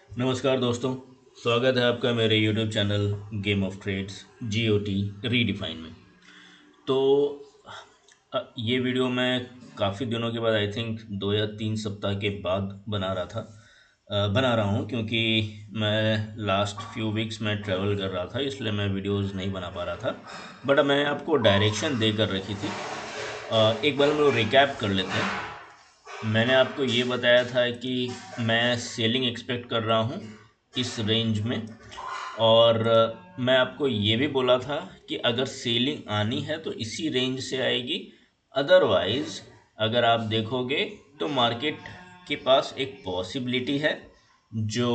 नमस्कार दोस्तों। स्वागत है आपका मेरे YouTube channel Game of Trades GOT Redefine में। तो ये वीडियो मैं काफ़ी दिनों के बाद आई थिंक 2 या 3 सप्ताह के बाद बना रहा हूँ, क्योंकि मैं लास्ट फ्यू वीक्स में ट्रैवल कर रहा था, इसलिए मैं वीडियोस नहीं बना पा रहा था। बट मैं आपको डायरेक्शन दे कर रखी थी। एक बार हम लोग रिकैप कर लेते हैं। मैंने आपको ये बताया था कि मैं सेलिंग एक्सपेक्ट कर रहा हूँ इस रेंज में, और मैं आपको ये भी बोला था कि अगर सेलिंग आनी है तो इसी रेंज से आएगी। अदरवाइज़ अगर आप देखोगे तो मार्केट के पास एक पॉसिबिलिटी है जो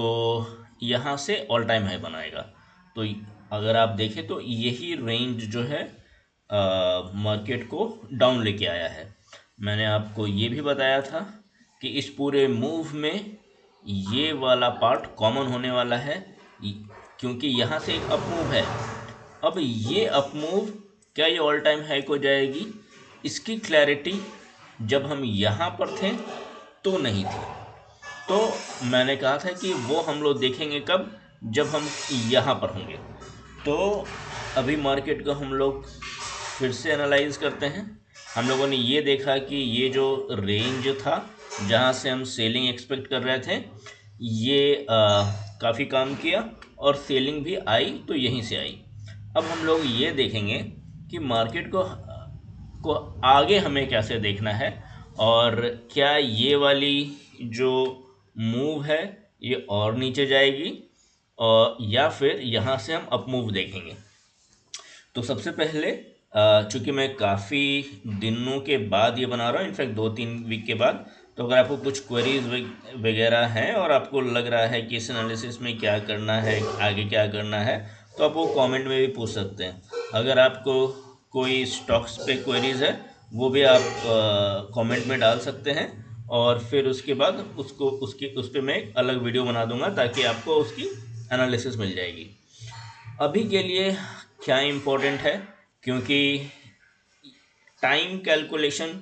यहाँ से ऑल टाइम हाई बनाएगा। तो अगर आप देखें तो यही रेंज जो है मार्केट को डाउन लेके आया है। मैंने आपको ये भी बताया था कि इस पूरे मूव में ये वाला पार्ट कॉमन होने वाला है, क्योंकि यहाँ से एक अप मूव है। अब ये अप मूव क्या ये ऑल टाइम हाई को जाएगी, इसकी क्लैरिटी जब हम यहाँ पर थे तो नहीं थी। तो मैंने कहा था कि वो हम लोग देखेंगे कब, जब हम यहाँ पर होंगे। तो अभी मार्केट को हम लोग फिर से एनालाइज करते हैं। हम लोगों ने ये देखा कि ये जो रेंज था जहाँ से हम सेलिंग एक्सपेक्ट कर रहे थे, ये काफ़ी काम किया और सेलिंग भी आई तो यहीं से आई। अब हम लोग ये देखेंगे कि मार्केट को आगे हमें कैसे देखना है, और क्या ये वाली जो मूव है ये और नीचे जाएगी, और या फिर यहाँ से हम अप मूव देखेंगे। तो सबसे पहले चूंकि मैं काफ़ी दिनों के बाद ये बना रहा हूँ, इनफैक्ट 2-3 वीक के बाद, तो अगर आपको कुछ क्वेरीज वगैरह हैं और आपको लग रहा है कि इस एनालिसिस में क्या करना है, आगे क्या करना है, तो आप वो कमेंट में भी पूछ सकते हैं। अगर आपको कोई स्टॉक्स पे क्वेरीज है वो भी आप कमेंट में डाल सकते हैं, और फिर उसके बाद उसको उसकी उस पर मैं एक अलग वीडियो बना दूंगा ताकि आपको उसकी एनालिसिस मिल जाएगी। अभी के लिए क्या इम्पोर्टेंट है, क्योंकि टाइम कैलकुलेशन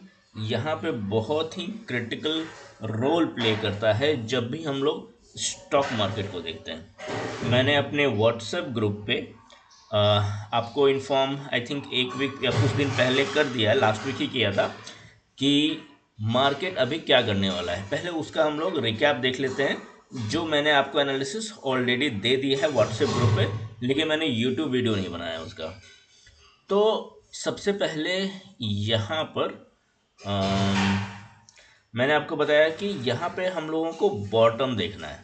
यहाँ पे बहुत ही क्रिटिकल रोल प्ले करता है जब भी हम लोग स्टॉक मार्केट को देखते हैं। मैंने अपने व्हाट्सएप ग्रुप पे आपको इन्फॉर्म आई थिंक 1 वीक या कुछ दिन पहले कर दिया है, लास्ट वीक ही किया था, कि मार्केट अभी क्या करने वाला है। पहले उसका हम लोग रिकैप देख लेते हैं। जो मैंने आपको एनालिसिस ऑलरेडी दे दी है व्हाट्सएप ग्रुप पे, लेकिन मैंने यूट्यूब वीडियो नहीं बनाया उसका। तो सबसे पहले यहाँ पर मैंने आपको बताया कि यहाँ पे हम लोगों को बॉटम देखना है,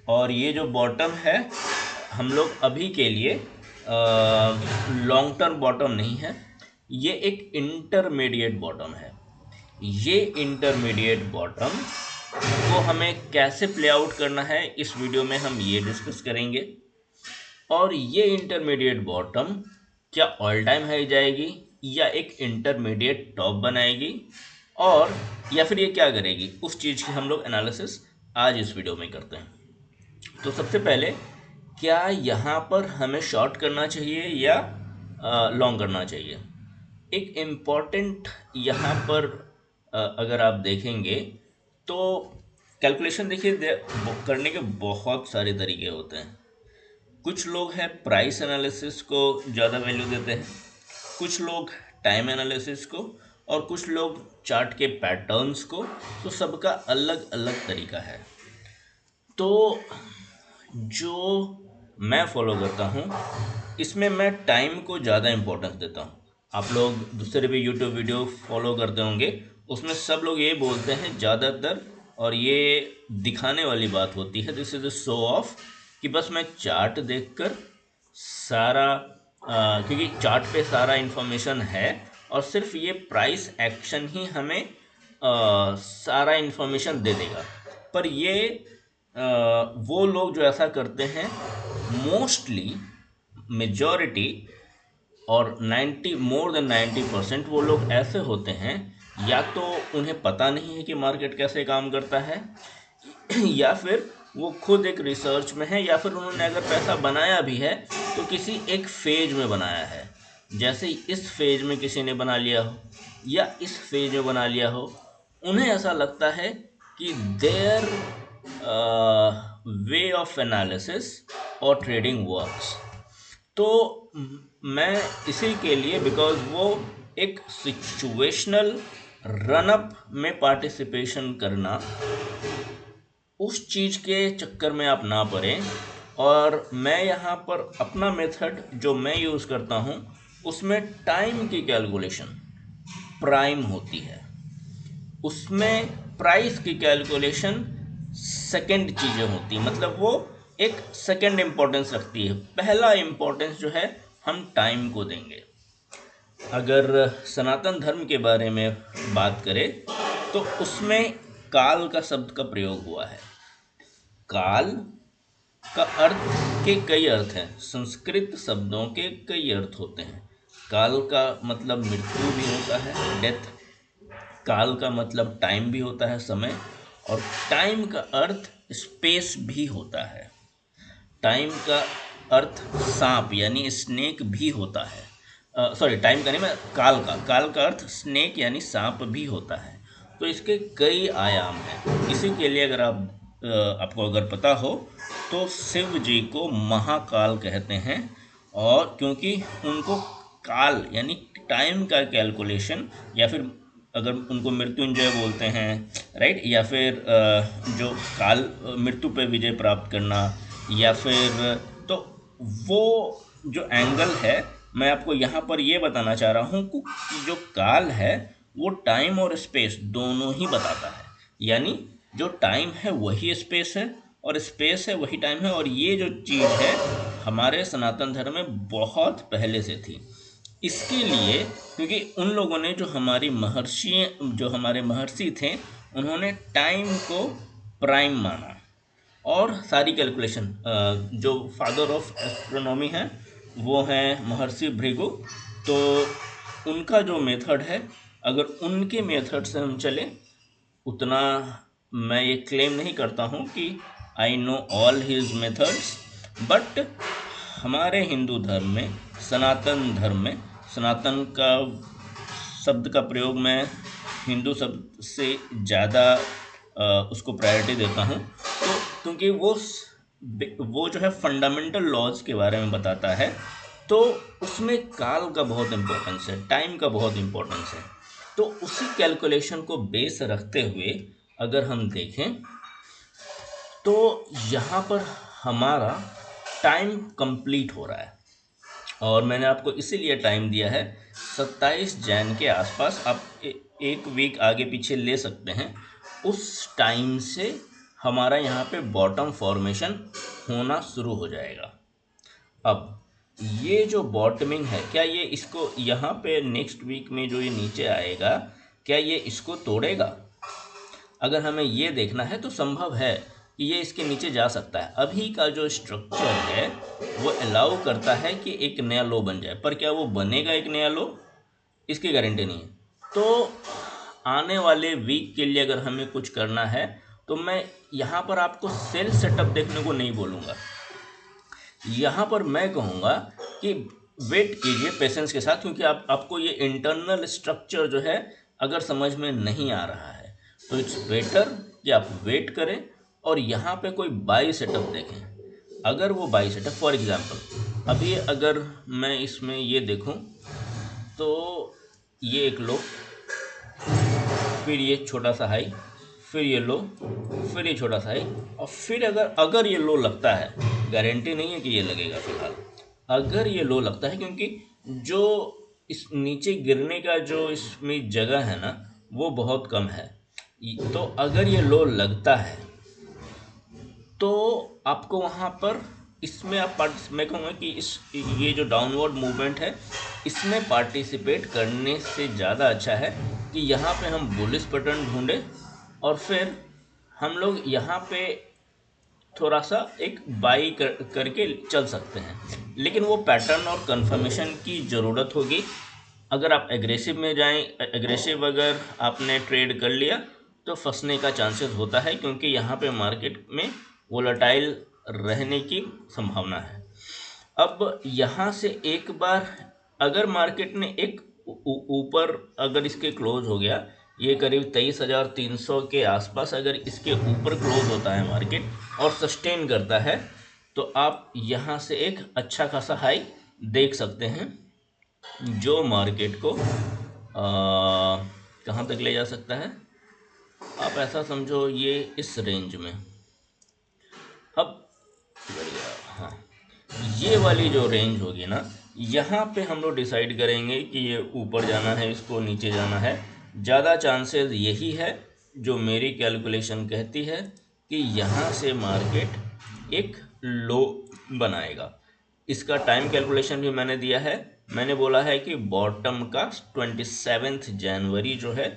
और ये जो बॉटम है हम लोग अभी के लिए लॉन्ग टर्म बॉटम नहीं है, ये एक इंटरमीडिएट बॉटम है। ये इंटरमीडिएट बॉटम को हमें कैसे प्ले आउट करना है इस वीडियो में हम ये डिस्कस करेंगे। और ये इंटरमीडिएट बॉटम क्या ऑल टाइम हाई जाएगी या एक इंटरमीडिएट टॉप बनाएगी, और या फिर ये क्या करेगी, उस चीज़ की हम लोग एनालिसिस आज इस वीडियो में करते हैं। तो सबसे पहले, क्या यहाँ पर हमें शॉर्ट करना चाहिए या लॉन्ग करना चाहिए। एक इम्पॉर्टेंट यहाँ पर अगर आप देखेंगे तो कैलकुलेशन देखिए, करने के बहुत सारे तरीके होते हैं। कुछ लोग हैं प्राइस एनालिसिस को ज़्यादा वैल्यू देते हैं, कुछ लोग टाइम एनालिसिस को, और कुछ लोग चार्ट के पैटर्न्स को। तो सबका अलग अलग तरीका है। तो जो मैं फॉलो करता हूँ इसमें मैं टाइम को ज़्यादा इम्पोर्टेंस देता हूँ। आप लोग दूसरे भी यूट्यूब वीडियो फॉलो करते होंगे, उसमें सब लोग ये बोलते हैं ज़्यादातर, और ये दिखाने वाली बात होती है, this is a show off, कि बस मैं चार्ट देखकर सारा क्योंकि चार्ट पे सारा इन्फॉर्मेशन है, और सिर्फ ये प्राइस एक्शन ही हमें सारा इन्फॉर्मेशन दे देगा। पर ये वो लोग जो ऐसा करते हैं, मोस्टली मेजॉरिटी और 90 मोर देन 90% वो लोग ऐसे होते हैं, या तो उन्हें पता नहीं है कि मार्केट कैसे काम करता है, या फिर वो खुद एक रिसर्च में है, या फिर उन्होंने अगर पैसा बनाया भी है तो किसी एक फेज में बनाया है। जैसे इस फेज में किसी ने बना लिया हो या इस फेज में बना लिया हो, उन्हें ऐसा लगता है कि देयर वे ऑफ एनालिसिस और ट्रेडिंग वर्क्स। तो मैं इसी के लिए, बिकॉज वो एक सिचुएशनल रन अप में पार्टिसिपेशन करना, उस चीज़ के चक्कर में आप ना पड़े। और मैं यहाँ पर अपना मेथड जो मैं यूज़ करता हूँ उसमें टाइम की कैलकुलेशन प्राइम होती है, उसमें प्राइस की कैलकुलेशन सेकंड चीज़ें होती हैं। मतलब वो एक सेकंड इम्पोर्टेंस रखती है। पहला इम्पोर्टेंस जो है हम टाइम को देंगे। अगर सनातन धर्म के बारे में बात करें तो उसमें काल का शब्द का प्रयोग हुआ है। काल का अर्थ के कई अर्थ हैं, संस्कृत शब्दों के कई अर्थ होते हैं। काल का मतलब मृत्यु भी होता है, डेथ। काल का मतलब टाइम भी होता है, समय। और टाइम का अर्थ स्पेस भी होता है। टाइम का अर्थ सांप यानी स्नेक भी होता है। सॉरी, टाइम का नहीं, मैं काल का अर्थ स्नेक यानी सांप भी होता है। तो इसके कई आयाम हैं। इसी के लिए अगर आपको अगर पता हो तो शिव जी को महाकाल कहते हैं। और क्योंकि उनको काल यानी टाइम का कैलकुलेशन, या फिर अगर उनको मृत्युंजय बोलते हैं, राइट, या फिर जो काल मृत्यु पर विजय प्राप्त करना, या फिर तो वो जो एंगल है, मैं आपको यहाँ पर ये बताना चाह रहा हूँ कि जो काल है वो टाइम और स्पेस दोनों ही बताता है। यानी जो टाइम है वही स्पेस है, और स्पेस है वही टाइम है। और ये जो चीज़ है हमारे सनातन धर्म में बहुत पहले से थी। इसके लिए क्योंकि उन लोगों ने जो हमारे महर्षि थे, उन्होंने टाइम को प्राइम माना। और सारी कैलकुलेशन, जो फादर ऑफ एस्ट्रोनॉमी हैं वो हैं महर्षि भृगु। तो उनका जो मेथड है, अगर उनके मेथड से हम चलें, उतना मैं ये क्लेम नहीं करता हूँ कि I know all his methods, but हमारे हिंदू धर्म में, सनातन धर्म में, सनातन का शब्द का प्रयोग मैं हिंदू शब्द से ज़्यादा उसको प्रायोरिटी देता हूँ। तो क्योंकि वो जो है फंडामेंटल लॉज के बारे में बताता है, तो उसमें काल का बहुत इम्पोर्टेंस है, टाइम का बहुत इम्पोर्टेंस है। तो उसी कैलकुलेशन को बेस रखते हुए अगर हम देखें तो यहाँ पर हमारा टाइम कंप्लीट हो रहा है। और मैंने आपको इसीलिए टाइम दिया है 27 जैन के आसपास। आप एक वीक आगे पीछे ले सकते हैं। उस टाइम से हमारा यहाँ पे बॉटम फॉर्मेशन होना शुरू हो जाएगा। अब ये जो बॉटमिंग है, क्या ये इसको यहाँ पे नेक्स्ट वीक में जो ये नीचे आएगा, क्या ये इसको तोड़ेगा? अगर हमें ये देखना है तो संभव है कि ये इसके नीचे जा सकता है। अभी का जो स्ट्रक्चर है वो अलाउ करता है कि एक नया लो बन जाए, पर क्या वो बनेगा एक नया लो, इसकी गारंटी नहीं है। तो आने वाले वीक के लिए अगर हमें कुछ करना है तो मैं यहाँ पर आपको सेल सेटअप देखने को नहीं बोलूँगा। यहाँ पर मैं कहूँगा कि वेट कीजिए पेशेंस के साथ, क्योंकि आपको ये इंटरनल स्ट्रक्चर जो है अगर समझ में नहीं आ रहा है तो इट्स बेटर कि आप वेट करें और यहाँ पे कोई बाई सेटअप देखें। अगर वो बाई सेटअप, फॉर एग्जांपल अभी अगर मैं इसमें ये देखूं तो ये एक लो, फिर ये छोटा सा हाई, फिर ये लो, फिर ये छोटा सा हाई, और फिर अगर ये लो लगता है, गारंटी नहीं है कि ये लगेगा फिलहाल, अगर ये लो लगता है, क्योंकि जो इस नीचे गिरने का जो इसमें जगह है ना वो बहुत कम है। तो अगर ये लो लगता है तो आपको वहाँ पर इसमें मैं कहूँगा कि ये जो डाउनवर्ड मूवमेंट है इसमें पार्टिसिपेट करने से ज़्यादा अच्छा है कि यहाँ पे हम बुलिश पैटर्न ढूंढें और फिर हम लोग यहाँ पे थोड़ा सा एक बाई करके चल सकते हैं। लेकिन वो पैटर्न और कंफर्मेशन की ज़रूरत होगी। अगर आप एग्रेसिव में जाएं, एग्रेसिव अगर आपने ट्रेड कर लिया तो फंसने का चांसेस होता है, क्योंकि यहाँ पे मार्केट में वोलेटाइल रहने की संभावना है। अब यहाँ से एक बार अगर मार्केट ने एक ऊपर अगर इसके क्लोज हो गया, ये करीब 23,300 के आसपास अगर इसके ऊपर क्लोज होता है मार्केट, और सस्टेन करता है तो आप यहाँ से एक अच्छा खासा हाई देख सकते हैं, जो मार्केट को कहाँ तक ले जा सकता है। आप ऐसा समझो ये इस रेंज में, अब बढ़िया, हाँ, ये वाली जो रेंज होगी ना, यहाँ पे हम लोग डिसाइड करेंगे कि ये ऊपर जाना है, इसको नीचे जाना है। ज़्यादा चांसेस यही है, जो मेरी कैलकुलेशन कहती है कि यहाँ से मार्केट एक लो बनाएगा। इसका टाइम कैलकुलेशन भी मैंने दिया है। मैंने बोला है कि बॉटम का 27 जनवरी जो है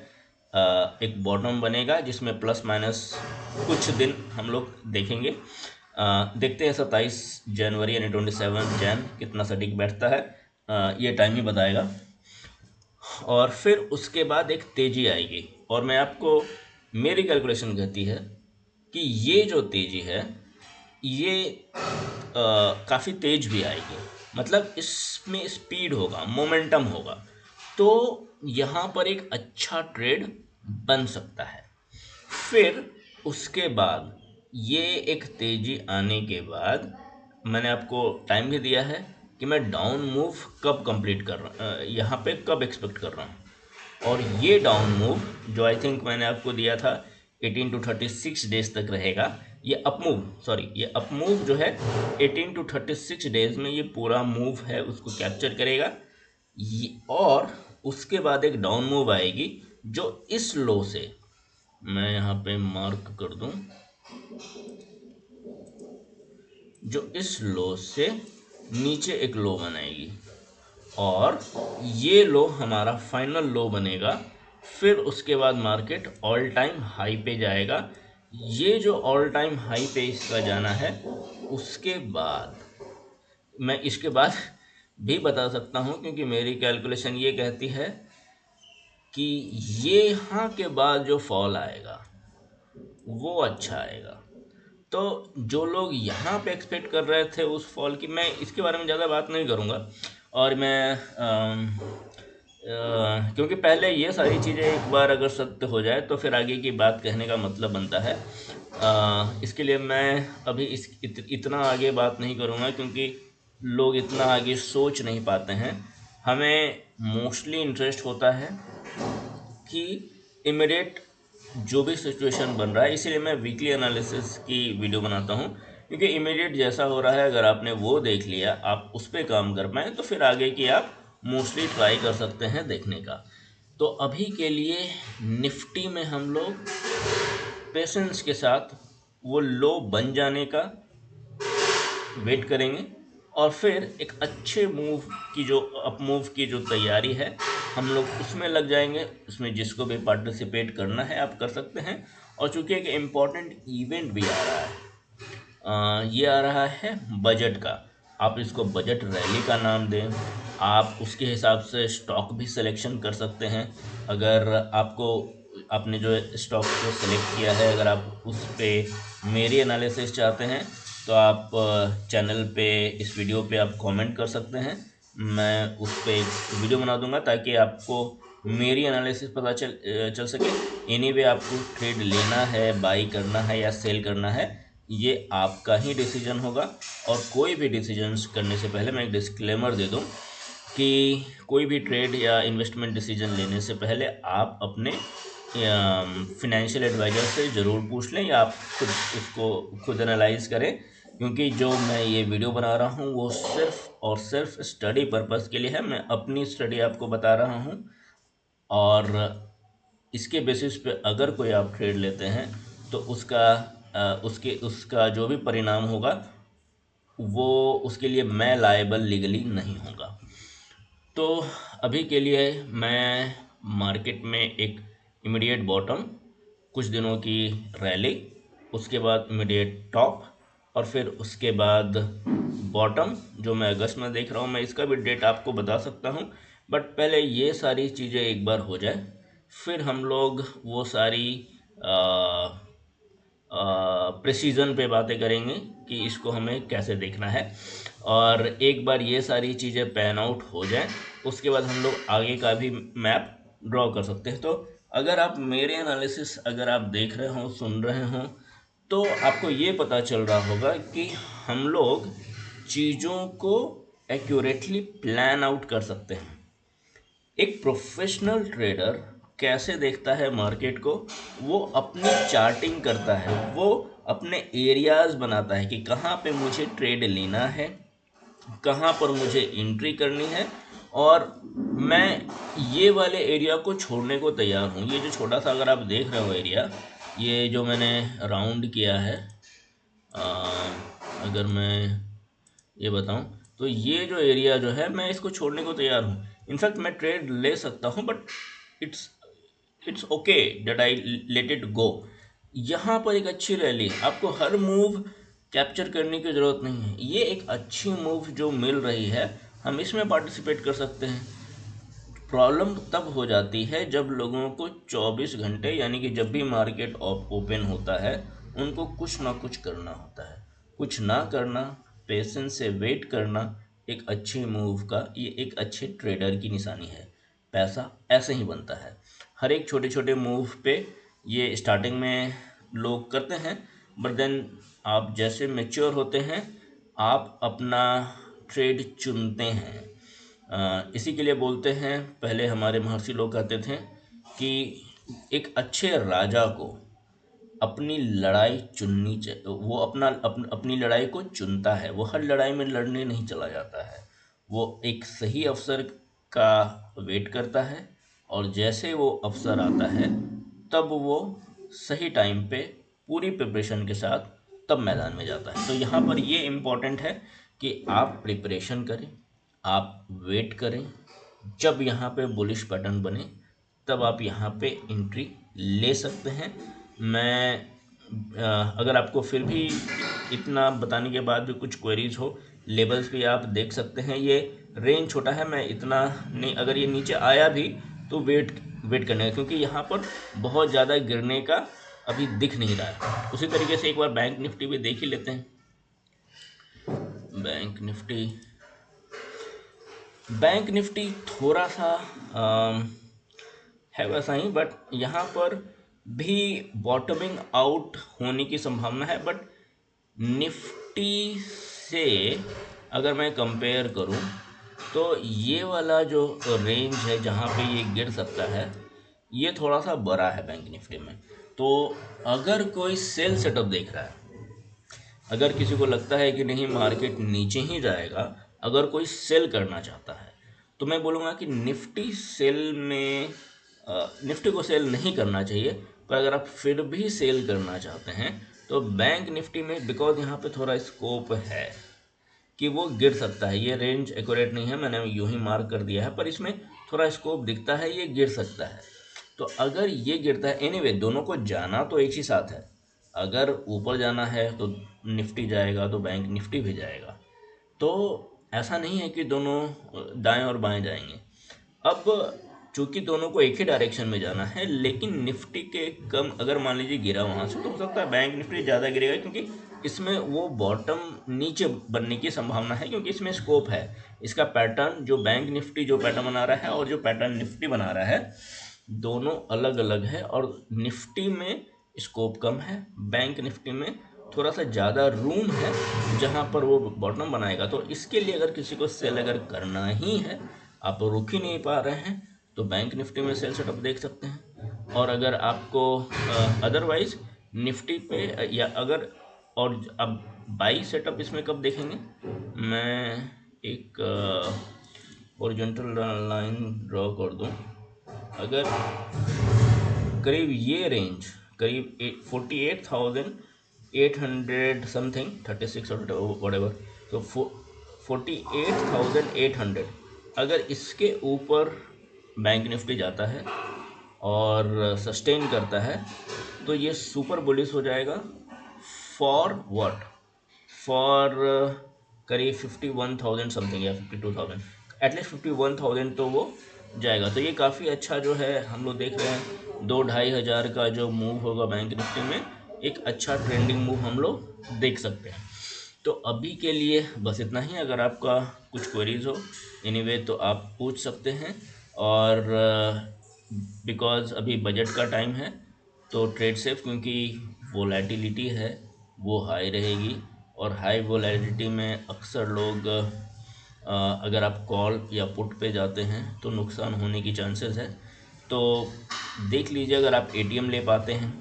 एक बॉटम बनेगा, जिसमें प्लस माइनस कुछ दिन हम लोग देखेंगे। देखते हैं 27 जनवरी यानी 27 जैन कितना सटीक बैठता है, ये टाइम ही बताएगा। और फिर उसके बाद एक तेज़ी आएगी, और मैं आपको, मेरी कैलकुलेशन कहती है कि ये जो तेज़ी है ये काफ़ी तेज़ भी आएगी, मतलब इसमें स्पीड होगा, मोमेंटम होगा, तो यहाँ पर एक अच्छा ट्रेड बन सकता है। फिर उसके बाद ये एक तेज़ी आने के बाद मैंने आपको टाइम भी दिया है कि मैं डाउन मूव कब कंप्लीट कर रहा हूँ, यहाँ पे कब एक्सपेक्ट कर रहा हूँ। और ये डाउन मूव जो आई थिंक मैंने आपको दिया था 18 टू 36 डेज तक रहेगा, ये अप मूव, सॉरी, ये अप मूव जो है 18 टू 36 डेज में ये पूरा मूव है उसको कैप्चर करेगा। और उसके बाद एक डाउन मूव आएगी जो इस लो से, मैं यहाँ पे मार्क कर दूं, जो इस लो से नीचे एक लो बनाएगी, और ये लो हमारा फाइनल लो बनेगा। फिर उसके बाद मार्केट ऑल टाइम हाई पे जाएगा। ये जो ऑल टाइम हाई पे इसका जाना है, उसके बाद मैं इसके बाद भी बता सकता हूँ, क्योंकि मेरी कैलकुलेशन ये कहती है कि ये यहाँ के बाद जो फॉल आएगा वो अच्छा आएगा। तो जो लोग यहाँ पे एक्सपेक्ट कर रहे थे उस फॉल की, मैं इसके बारे में ज़्यादा बात नहीं करूँगा। और मैं क्योंकि पहले ये सारी चीज़ें एक बार अगर सत्य हो जाए तो फिर आगे की बात कहने का मतलब बनता है। इसके लिए मैं अभी इतना आगे बात नहीं करूँगा, क्योंकि लोग इतना आगे सोच नहीं पाते हैं। हमें मोस्टली इंटरेस्ट होता है कि इमीडिएट जो भी सिचुएशन बन रहा है, इसीलिए मैं वीकली एनालिसिस की वीडियो बनाता हूँ, क्योंकि इमीडिएट जैसा हो रहा है अगर आपने वो देख लिया, आप उस पर काम कर पाएँ, तो फिर आगे की आप मोस्टली ट्राई कर सकते हैं देखने का। तो अभी के लिए निफ्टी में हम लोग पेशेंस के साथ वो लो बन जाने का वेट करेंगे, और फिर एक अच्छे मूव की जो अप मूव की जो तैयारी है हम लोग उसमें लग जाएंगे। उसमें जिसको भी पार्टिसिपेट करना है आप कर सकते हैं। और चूंकि एक इम्पॉर्टेंट इवेंट भी आ रहा है, ये आ रहा है बजट का, आप इसको बजट रैली का नाम दें, आप उसके हिसाब से स्टॉक भी सिलेक्शन कर सकते हैं। अगर आपको, आपने जो स्टॉक को सिलेक्ट किया है, अगर आप उस पर मेरी एनालिसिस चाहते हैं तो आप चैनल पे इस वीडियो पे आप कमेंट कर सकते हैं, मैं उस पर एक वीडियो बना दूंगा ताकि आपको मेरी एनालिसिस पता चल सके। एनीवे आपको ट्रेड लेना है, बाई करना है या सेल करना है, ये आपका ही डिसीजन होगा। और कोई भी डिसीजंस करने से पहले मैं एक डिस्क्लेमर दे दूं कि कोई भी ट्रेड या इन्वेस्टमेंट डिसीजन लेने से पहले आप अपने फिनेंशियल एडवाइज़र से ज़रूर पूछ लें, या आप खुद उसको खुद एनालाइज करें, क्योंकि जो मैं ये वीडियो बना रहा हूँ वो सिर्फ और सिर्फ स्टडी पर्पस के लिए है। मैं अपनी स्टडी आपको बता रहा हूँ, और इसके बेसिस पे अगर कोई आप ट्रेड लेते हैं तो उसका जो भी परिणाम होगा वो उसके लिए मैं लायबल लीगली नहीं होगा। तो अभी के लिए मैं मार्केट में एक इमीडिएट बॉटम, कुछ दिनों की रैली, उसके बाद इमीडिएट टॉप, और फिर उसके बाद बॉटम जो मैं अगस्त में देख रहा हूँ। मैं इसका भी डेट आपको बता सकता हूँ, बट पहले ये सारी चीज़ें एक बार हो जाए, फिर हम लोग वो सारी प्रेसीजन पे बातें करेंगे कि इसको हमें कैसे देखना है। और एक बार ये सारी चीज़ें पैन आउट हो जाएं, उसके बाद हम लोग आगे का भी मैप ड्रॉ कर सकते हैं। तो अगर आप मेरे एनालिसिस अगर आप देख रहे हो, सुन रहे हो, तो आपको ये पता चल रहा होगा कि हम लोग चीज़ों को एक्यूरेटली प्लान आउट कर सकते हैं। एक प्रोफेशनल ट्रेडर कैसे देखता है मार्केट को? वो अपनी चार्टिंग करता है, वो अपने एरियाज बनाता है कि कहाँ पे मुझे ट्रेड लेना है, कहाँ पर मुझे एंट्री करनी है, और मैं ये वाले एरिया को छोड़ने को तैयार हूँ। ये जो छोटा सा अगर आप देख रहे हो एरिया, ये जो मैंने राउंड किया है, आ, अगर मैं ये बताऊं तो ये जो एरिया जो है मैं इसको छोड़ने को तैयार हूँ। इनफैक्ट मैं ट्रेड ले सकता हूँ, but it's it's okay that I let it go. यहाँ पर एक अच्छी रैली, आपको हर मूव कैप्चर करने की ज़रूरत नहीं है। ये एक अच्छी मूव जो मिल रही है, हम इसमें पार्टिसिपेट कर सकते हैं। प्रॉब्लम तब हो जाती है जब लोगों को 24 घंटे, यानी कि जब भी मार्केट ओपन होता है, उनको कुछ ना कुछ करना होता है। कुछ ना करना, पेशेंस से वेट करना एक अच्छी मूव का, ये एक अच्छे ट्रेडर की निशानी है। पैसा ऐसे ही बनता है। हर एक छोटे छोटे मूव पे ये स्टार्टिंग में लोग करते हैं, बट देन आप जैसे मैच्योर होते हैं, आप अपना ट्रेड चुनते हैं। इसी के लिए बोलते हैं, पहले हमारे महर्षि लोग कहते थे कि एक अच्छे राजा को अपनी लड़ाई चुननी चाहिए। वो अपनी लड़ाई को चुनता है, वो हर लड़ाई में लड़ने नहीं चला जाता है। वो एक सही अवसर का वेट करता है, और जैसे वो अवसर आता है तब वो सही टाइम पे पूरी प्रिपरेशन के साथ तब मैदान में जाता है। तो यहाँ पर ये इम्पोर्टेंट है कि आप प्रिपरेशन करें, आप वेट करें। जब यहाँ पे बुलिश पैटर्न बने तब आप यहाँ पे एंट्री ले सकते हैं। मैं अगर आपको फिर भी इतना बताने के बाद भी कुछ क्वेरीज हो, लेवल्स भी आप देख सकते हैं। ये रेंज छोटा है, मैं इतना नहीं, अगर ये नीचे आया भी तो वेट करने का, क्योंकि यहाँ पर बहुत ज़्यादा गिरने का अभी दिख नहीं रहा है। उसी तरीके से एक बार बैंक निफ्टी भी देख ही लेते हैं। बैंक निफ्टी थोड़ा सा है वैसा ही, बट यहाँ पर भी बॉटमिंग आउट होने की संभावना है। बट निफ्टी से अगर मैं कंपेयर करूँ तो ये वाला जो रेंज है जहाँ पे ये गिर सकता है, ये थोड़ा सा बड़ा है बैंक निफ्टी में। तो अगर कोई सेल सेटअप देख रहा है, अगर किसी को लगता है कि नहीं मार्केट नीचे ही जाएगा, अगर कोई सेल करना चाहता है, तो मैं बोलूँगा कि निफ्टी सेल में निफ्टी को सेल नहीं करना चाहिए। पर अगर आप फिर भी सेल करना चाहते हैं तो बैंक निफ्टी में, बिकॉज यहाँ पे थोड़ा स्कोप है कि वो गिर सकता है। ये रेंज एक्यूरेट नहीं है, मैंने यूं ही मार्क कर दिया है, पर इसमें थोड़ा स्कोप दिखता है, ये गिर सकता है। तो अगर ये गिरता है, एनीवे दोनों को जाना तो एक ही साथ है। अगर ऊपर जाना है तो निफ्टी जाएगा तो बैंक निफ्टी भी जाएगा। तो ऐसा नहीं है कि दोनों दाएं और बाएं जाएंगे। अब चूंकि दोनों को एक ही डायरेक्शन में जाना है, लेकिन निफ्टी के कम अगर मान लीजिए गिरा वहाँ से, तो हो सकता है बैंक निफ्टी ज़्यादा गिरेगा, क्योंकि इसमें वो बॉटम नीचे बनने की संभावना है, क्योंकि इसमें स्कोप है। इसका पैटर्न जो बैंक निफ्टी जो पैटर्न बना रहा है और जो पैटर्न निफ्टी बना रहा है, दोनों अलग अलग है। और निफ्टी में स्कोप कम है, बैंक निफ्टी में थोड़ा सा ज़्यादा रूम है जहाँ पर वो बॉटम बनाएगा। तो इसके लिए अगर किसी को सेल अगर करना ही है, आप रुक ही नहीं पा रहे हैं, तो बैंक निफ्टी में सेल सेटअप देख सकते हैं। और अगर आपको अदरवाइज निफ्टी पे या अगर, और अब बाई सेटअप इसमें कब देखेंगे, मैं एक ओरिजेंटल लाइन ड्रॉ कर दूं। अगर करीब ये रेंज करीब 48,800 समथिंग, 36 और वटेवर, तो 48,800, अगर इसके ऊपर बैंक निफ्टी जाता है और सस्टेन करता है तो ये सुपर बुलिश हो जाएगा। For what? फॉर करीब 51,000 समथिंग या 52,000, एटलीस्ट 51,000 तो वो जाएगा। तो ये काफ़ी अच्छा जो है हम लोग देख रहे हैं, 2-2,500 का जो मूव होगा बैंक निफ्टी में, एक अच्छा ट्रेंडिंग मूव हम लोग देख सकते हैं। तो अभी के लिए बस इतना ही। अगर आपका कुछ क्वेरीज हो एनीवे तो आप पूछ सकते हैं। और बिकॉज़ अभी बजट का टाइम है, तो ट्रेड सेफ, क्योंकि वोलेटिलिटी है वो हाई रहेगी, और हाई वोलेटिलिटी में अक्सर लोग अगर आप कॉल या पुट पे जाते हैं तो नुकसान होने की चांसेस है। तो देख लीजिए अगर आप एटीएम ले पाते हैं,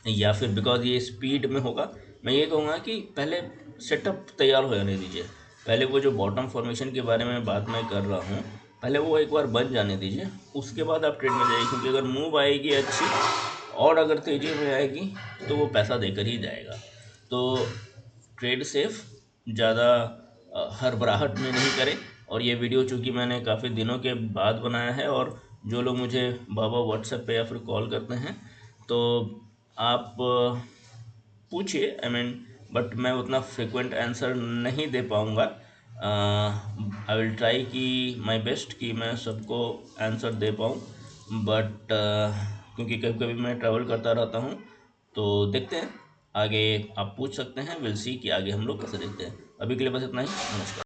या फिर बिकॉज ये स्पीड में होगा, मैं ये कहूँगा कि पहले सेटअप तैयार हो जाने दीजिए। पहले वो जो बॉटम फॉर्मेशन के बारे में बात मैं कर रहा हूँ, पहले वो एक बार बन जाने दीजिए, उसके बाद आप ट्रेड में जाइए। क्योंकि अगर मूव आएगी अच्छी और अगर तेज़ी में आएगी तो वो पैसा देकर ही जाएगा। तो ट्रेड सेफ, ज़्यादा हड़बड़ाहट में नहीं करें। और ये वीडियो चूँकि मैंने काफ़ी दिनों के बाद बनाया है, और जो लोग मुझे बाबा व्हाट्सएप पे या फिर कॉल करते हैं, तो आप पूछिए, आई मीन, बट मैं उतना फ्रिक्वेंट आंसर नहीं दे पाऊँगा। आई विल ट्राई कि माय बेस्ट कि मैं सबको आंसर दे पाऊँ, बट क्योंकि कभी कभी मैं ट्रैवल करता रहता हूँ, तो देखते हैं आगे। आप पूछ सकते हैं, विल सी कि आगे हम लोग कैसे देखते हैं। अभी के लिए बस इतना ही, नमस्कार।